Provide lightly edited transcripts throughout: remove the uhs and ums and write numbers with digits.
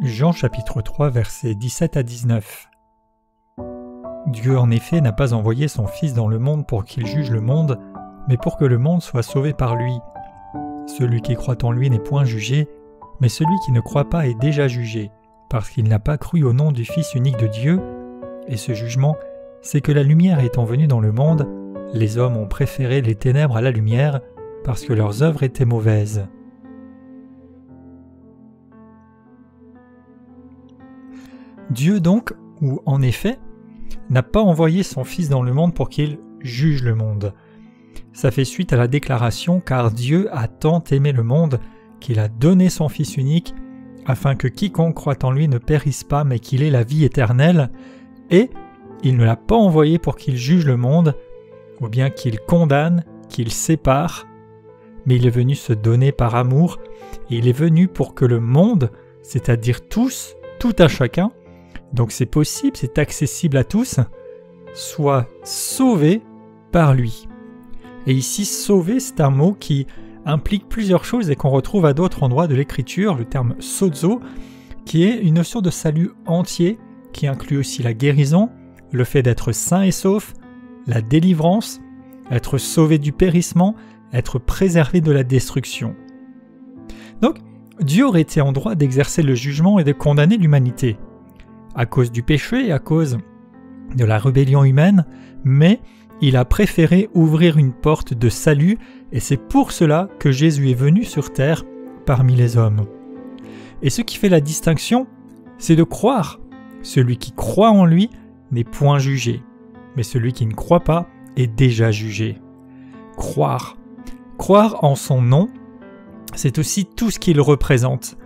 Jean chapitre 3 versets 17 à 19. Dieu en effet n'a pas envoyé son Fils dans le monde pour qu'il juge le monde, mais pour que le monde soit sauvé par lui. Celui qui croit en lui n'est point jugé, mais celui qui ne croit pas est déjà jugé, parce qu'il n'a pas cru au nom du Fils unique de Dieu. Et ce jugement, c'est que la lumière étant venue dans le monde, les hommes ont préféré les ténèbres à la lumière, parce que leurs œuvres étaient mauvaises. Dieu donc, ou en effet, n'a pas envoyé son Fils dans le monde pour qu'il juge le monde. Ça fait suite à la déclaration « Car Dieu a tant aimé le monde qu'il a donné son Fils unique, afin que quiconque croit en lui ne périsse pas, mais qu'il ait la vie éternelle. » Et il ne l'a pas envoyé pour qu'il juge le monde, ou bien qu'il condamne, qu'il sépare, mais il est venu se donner par amour, et il est venu pour que le monde, c'est-à-dire tous, tout à chacun, donc c'est possible, c'est accessible à tous, soit sauvé par lui. Et ici, sauver, c'est un mot qui implique plusieurs choses et qu'on retrouve à d'autres endroits de l'Écriture, le terme sozo, qui est une notion de salut entier, qui inclut aussi la guérison, le fait d'être sain et sauf, la délivrance, être sauvé du périssement, être préservé de la destruction. Donc, Dieu aurait été en droit d'exercer le jugement et de condamner l'humanité, à cause du péché et à cause de la rébellion humaine, mais il a préféré ouvrir une porte de salut, et c'est pour cela que Jésus est venu sur terre parmi les hommes. Et ce qui fait la distinction, c'est de croire. Celui qui croit en lui n'est point jugé, mais celui qui ne croit pas est déjà jugé. Croire. Croire en son nom, c'est aussi tout ce qu'il représente.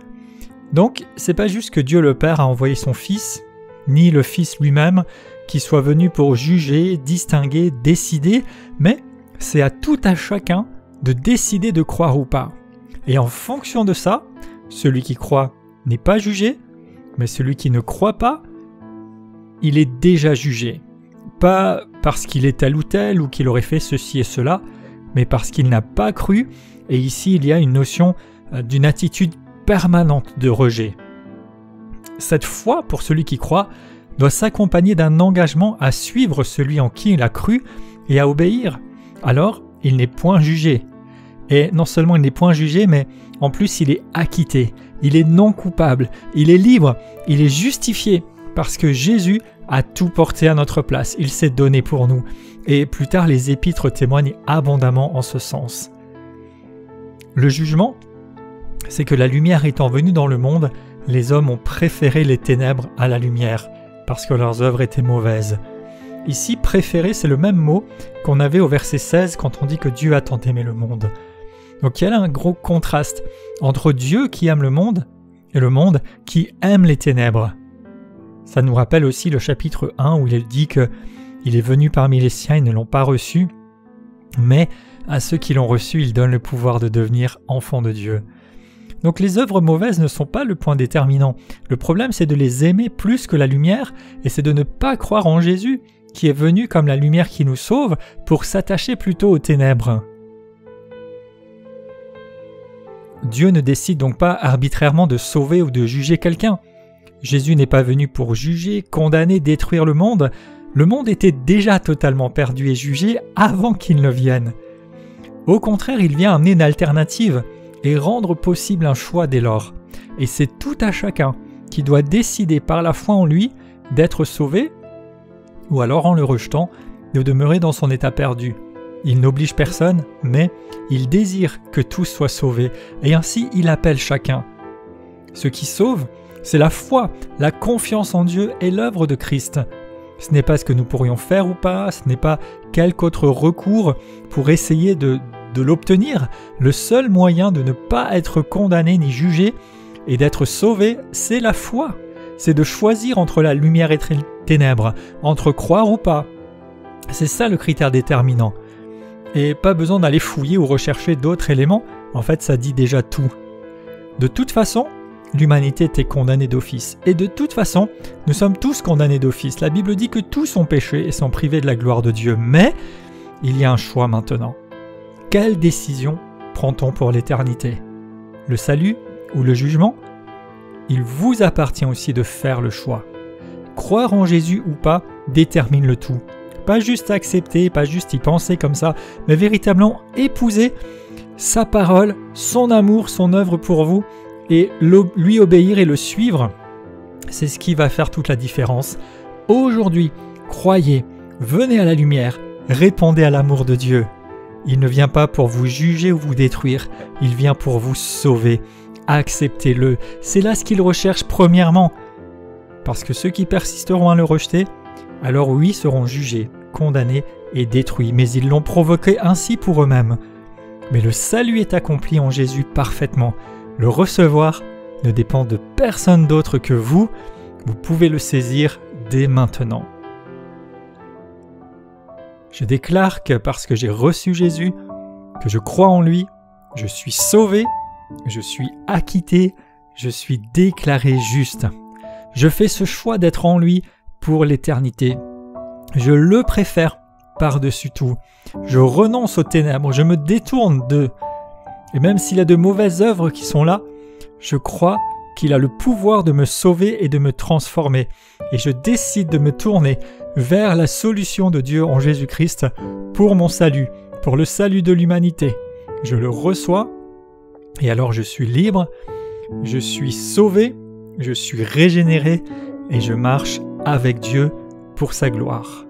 Donc, c'est pas juste que Dieu le Père a envoyé son Fils, ni le Fils lui-même, qui soit venu pour juger, distinguer, décider, mais c'est à tout à chacun de décider de croire ou pas. Et en fonction de ça, celui qui croit n'est pas jugé, mais celui qui ne croit pas, il est déjà jugé. Pas parce qu'il est tel ou tel ou qu'il aurait fait ceci et cela, mais parce qu'il n'a pas cru, et ici il y a une notion d'une attitude permanente de rejet. Cette foi, pour celui qui croit, doit s'accompagner d'un engagement à suivre celui en qui il a cru et à obéir. Alors, il n'est point jugé. Et non seulement il n'est point jugé, mais en plus il est acquitté, il est non coupable, il est libre, il est justifié, parce que Jésus a tout porté à notre place, il s'est donné pour nous. Et plus tard, les épîtres témoignent abondamment en ce sens. Le jugement, c'est que la lumière étant venue dans le monde, les hommes ont préféré les ténèbres à la lumière, parce que leurs œuvres étaient mauvaises. Ici, préférer, c'est le même mot qu'on avait au verset 16 quand on dit que Dieu a tant aimé le monde. Donc il y a là un gros contraste entre Dieu qui aime le monde et le monde qui aime les ténèbres. Ça nous rappelle aussi le chapitre 1 où il dit que il est venu parmi les siens, ils ne l'ont pas reçu, mais à ceux qui l'ont reçu, il donne le pouvoir de devenir enfants de Dieu. Donc les œuvres mauvaises ne sont pas le point déterminant. Le problème, c'est de les aimer plus que la lumière, et c'est de ne pas croire en Jésus, qui est venu comme la lumière qui nous sauve, pour s'attacher plutôt aux ténèbres. Dieu ne décide donc pas arbitrairement de sauver ou de juger quelqu'un. Jésus n'est pas venu pour juger, condamner, détruire le monde. Le monde était déjà totalement perdu et jugé avant qu'il ne vienne. Au contraire, il vient amener une alternative et rendre possible un choix dès lors. Et c'est tout à chacun qui doit décider par la foi en lui d'être sauvé, ou alors en le rejetant, de demeurer dans son état perdu. Il n'oblige personne, mais il désire que tous soient sauvés, et ainsi il appelle chacun. Ce qui sauve, c'est la foi, la confiance en Dieu et l'œuvre de Christ. Ce n'est pas ce que nous pourrions faire ou pas, ce n'est pas quelque autre recours pour essayer de l'obtenir. Le seul moyen de ne pas être condamné ni jugé et d'être sauvé, c'est la foi. C'est de choisir entre la lumière et les ténèbres, entre croire ou pas. C'est ça le critère déterminant. Et pas besoin d'aller fouiller ou rechercher d'autres éléments, en fait ça dit déjà tout. De toute façon, l'humanité était condamnée d'office. Et de toute façon, nous sommes tous condamnés d'office. La Bible dit que tous ont péché et sont privés de la gloire de Dieu. Mais il y a un choix maintenant. Quelle décision prend-on pour l'éternité? Le salut ou le jugement? il vous appartient aussi de faire le choix. Croire en Jésus ou pas détermine le tout. Pas juste accepter, pas juste y penser comme ça, mais véritablement épouser sa parole, son amour, son œuvre pour vous, et lui obéir et le suivre. C'est ce qui va faire toute la différence. Aujourd'hui, croyez, venez à la lumière, répondez à l'amour de Dieu. Il ne vient pas pour vous juger ou vous détruire, il vient pour vous sauver. Acceptez-le, c'est là ce qu'il recherche premièrement. Parce que ceux qui persisteront à le rejeter, alors oui, seront jugés, condamnés et détruits, mais ils l'ont provoqué ainsi pour eux-mêmes. Mais le salut est accompli en Jésus parfaitement. Le recevoir ne dépend de personne d'autre que vous. Vous pouvez le saisir dès maintenant. Je déclare que parce que j'ai reçu Jésus, que je crois en lui, je suis sauvé, je suis acquitté, je suis déclaré juste. Je fais ce choix d'être en lui pour l'éternité. Je le préfère par-dessus tout. Je renonce aux ténèbres, je me détourne d'eux. Et même s'il a de mauvaises œuvres qui sont là, je crois qu'il a le pouvoir de me sauver et de me transformer. Et je décide de me tourner vers la solution de Dieu en Jésus-Christ pour mon salut, pour le salut de l'humanité. Je le reçois et alors je suis libre, je suis sauvé, je suis régénéré et je marche avec Dieu pour sa gloire.